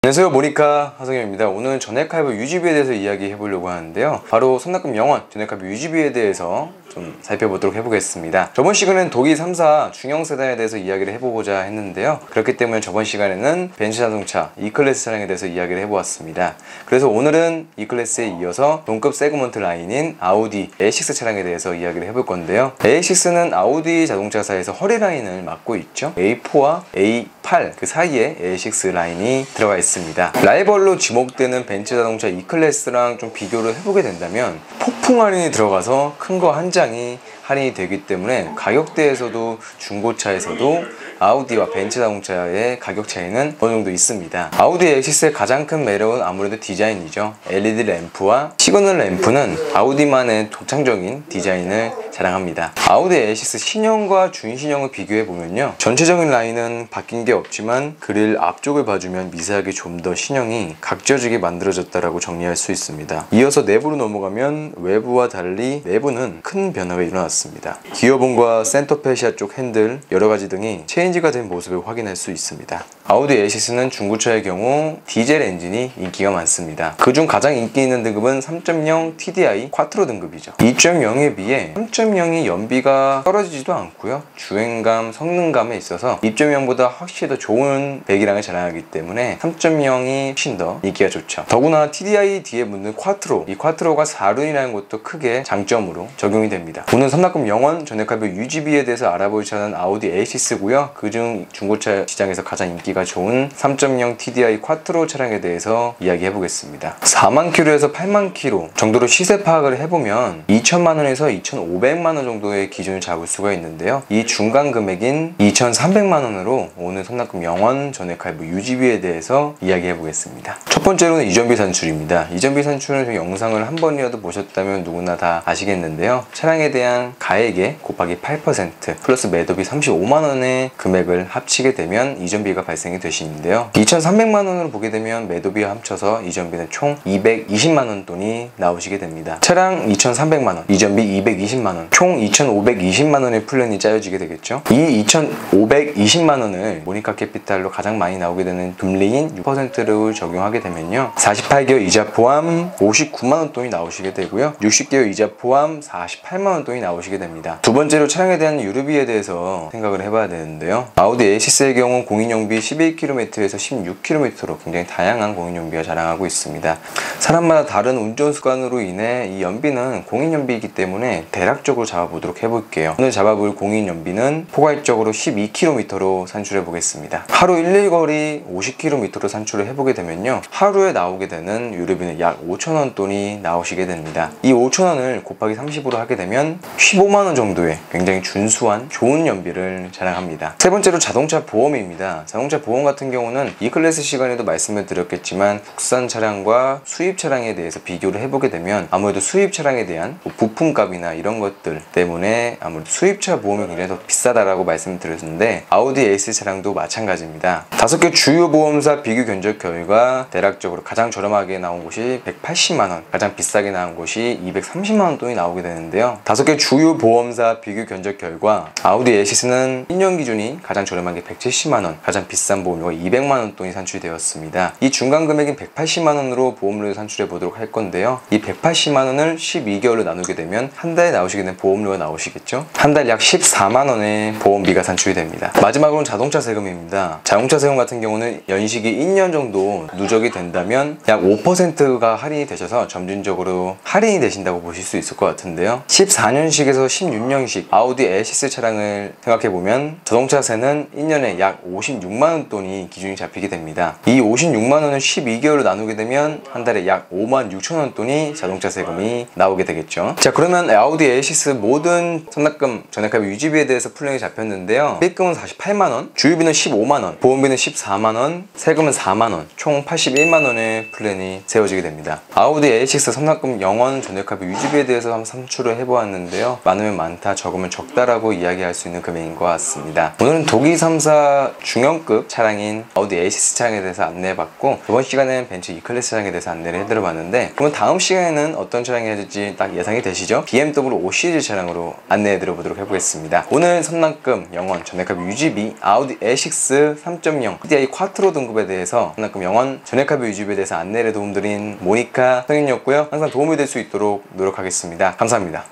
안녕하세요, 모니카 하성현입니다. 오늘 전액 할부 유지비에 대해서 이야기해 보려고 하는데요. 바로 선납금 0원 전액 할부 유지비에 대해서 좀 살펴보도록 해보겠습니다. 저번 시간에는 독일 3사 중형 세단에 대해서 이야기를 해보고자 했는데요. 그렇기 때문에 저번 시간에는 벤츠 자동차 E클래스 차량에 대해서 이야기를 해보았습니다. 그래서 오늘은 E클래스에 이어서 동급 세그먼트 라인인 아우디 A6 차량에 대해서 이야기를 해볼 건데요. A6는 아우디 자동차사에서 허리 라인을 맡고 있죠. A4와 A8 그 사이에 A6 라인이 들어가 있습니다. 라이벌로 지목되는 벤츠 자동차 E클래스랑 좀 비교를 해보게 된다면 폭풍 할인이 들어가서 큰 거 한 장이 할인이 되기 때문에 가격대에서도 중고차에서도 아우디와 벤츠 자동차의 가격 차이는 어느 정도 있습니다. 아우디 A6의 가장 큰 매력은 아무래도 디자인이죠. LED 램프와 시그널 램프는 아우디만의 독창적인 디자인을 자랑합니다. 아우디 A6 신형과 준신형을 비교해보면요, 전체적인 라인은 바뀐 게 없지만 그릴 앞쪽을 봐주면 미세하게 좀 더 신형이 각져지게 만들어졌다라고 정리할 수 있습니다. 이어서 내부로 넘어가면 외부와 달리 내부는 큰 변화가 일어났습니다. 기어봉과 센터페시아 쪽 핸들 여러가지 등이 체인지가 된 모습을 확인할 수 있습니다. 아우디 A6는 중고차의 경우 디젤 엔진이 인기가 많습니다. 그중 가장 인기 있는 등급은 3.0 TDI 쿼트로 등급이죠. 2.0에 비해 3.0이 연비가 떨어지지도 않고요, 주행감, 성능감에 있어서 2.0보다 확실히 더 좋은 배기량을 자랑하기 때문에 3.0이 훨씬 더 인기가 좋죠. 더구나 TDI 뒤에 붙는 쿼트로, 이 쿼트로가 4륜이라는 것도 크게 장점으로 적용이 됩니다. 오늘 선납금 0원 전액 할부 유지비에 대해서 알아볼 차는 아우디 A6고요. 그중 중고차 시장에서 가장 인기가 좋은 3.0 TDI 쿼트로 차량에 대해서 이야기해 보겠습니다. 4만 킬로에서 8만 킬로 정도로 시세 파악을 해보면 2천만 원에서 2,500만 원 정도의 기준을 잡을 수가 있는데요. 이 중간 금액인 2,300만 원으로 오늘 선납금 0원 전액 할부 유지비에 대해서 이야기해 보겠습니다. 첫 번째로는 이전비 산출입니다. 이전비 산출은 영상을 한 번이라도 보셨다면 누구나 다 아시겠는데요. 차량에 대한 가액에 곱하기 8% 플러스 매도비 35만 원의 금액을 합치게 되면 이전비가 발생이 되시는데요. 2,300만 원으로 보게 되면 매도비와 합쳐서 이전비는 총 220만 원 돈이 나오시게 됩니다. 차량 2,300만 원, 이전비 220만 원, 총 2,520만 원의 플랜이 짜여지게 되겠죠. 이 2,520만 원을 모니카 캐피탈로 가장 많이 나오게 되는 금리인 6%를 적용하게 되면요, 48개월 이자 포함 59만 원 돈이 나오시게 되고요, 60개월 이자 포함 48만 원 돈이 나오시게 됩니다. 두 번째로 차량에 대한 유류비에 대해서 생각을 해봐야 되는데요. 아우디 A6의 경우 공인용비 11km에서 16km로 굉장히 다양한 공인용비가 자랑하고 있습니다. 사람마다 다른 운전 습관으로 인해 이 연비는 공인연비이기 때문에 대략적으로 잡아보도록 해볼게요. 오늘 잡아볼 공인연비는 포괄적으로 12km로 산출해 보겠습니다. 하루 1일거리 50km로 산출을 해보게 되면요, 하루에 나오게 되는 유류비는 약 5,000원 돈이 나오시게 됩니다. 이 5,000원을 곱하기 30으로 하게 되면 15만 원 정도의 굉장히 준수한 좋은 연비를 자랑합니다. 세 번째로 자동차 보험입니다. 자동차 보험 같은 경우는 E클래스 시간에도 말씀을 드렸겠지만 국산 차량과 수입 차량에 대해서 비교를 해보게 되면 아무래도 수입 차량에 대한 부품값이나 이런 것들 때문에 아무래도 수입차 보험이 굉장히 더 비싸다라고 말씀을 드렸는데 아우디 A6 차량도 마찬가지입니다. 5개 주요 보험사 비교 견적 결과 대략적으로 가장 저렴하게 나온 곳이 180만 원, 가장 비싸게 나온 곳이 230만 원 돈이 나오게 되는데요. 5개 주요 보험사 비교 견적 결과 아우디 A6는 1년 기준이 가장 저렴한 게 170만 원, 가장 비싼 보험료가 200만 원 돈이 산출되었습니다. 이 중간 금액인 180만 원으로 보험료를 산출해 보도록 할 건데요. 이 180만 원을 12개월로 나누게 되면 한 달에 나오시게 된 보험료가 나오시겠죠. 한 달 약 14만 원의 보험비가 산출이 됩니다. 마지막으로는 자동차 세금입니다. 자동차 세금 같은 경우는 연식이 1년 정도 누적이 된다면 약 5%가 할인이 되셔서 점진적으로 할인이 되신다고 보실 수 있을 것 같은데요. 14년식에서 16년식 아우디 A6 차량을 생각해보면 자동차세는 1년에 약 56만 원 돈이 기준이 잡히게 됩니다. 이 56만 원을 12개월로 나누게 되면 한 달에 약 5만 6천 원 돈이 자동차 세금이 나오게 되겠죠. 자, 그러면 아우디 A6 모든 선납금 전액 할부 유지비에 대해서 플랜이 잡혔는데요. 일금은 48만 원, 주유비는 15만 원, 보험비는 14만 원, 세금은 4만 원, 총 81만 원의 플랜이 세워지게 됩니다. 아우디 A6 선납금 0원 전액 할부 유지비에 대해서 한번 산출을 해보았는데요. 많으면 많다, 적으면 적다라고 이야기할 수 있는 금액인 것 같습니다. 오늘은 독일 3사 중형급 차량인 아우디 A6 차량에 대해서 안내해봤고, 이번 시간에는 벤츠 E클래스 차량에 대해서 안내를 해드려봤는데, 그러면 다음 시간에는 어떤 차량이 해야 될지 딱 예상이 되시죠? BMW 5 시리즈 차량으로 안내해드려보도록 해보겠습니다. 오늘 선납금, 영원, 전액합 유지비, 아우디 A6 3.0 TDI 쿼트로 등급에 대해서 선납금, 영원, 전액합 유지비에 대해서 안내를 도움드린 모니카 성현이었고요. 항상 도움이 될 수 있도록 노력하겠습니다. 감사합니다.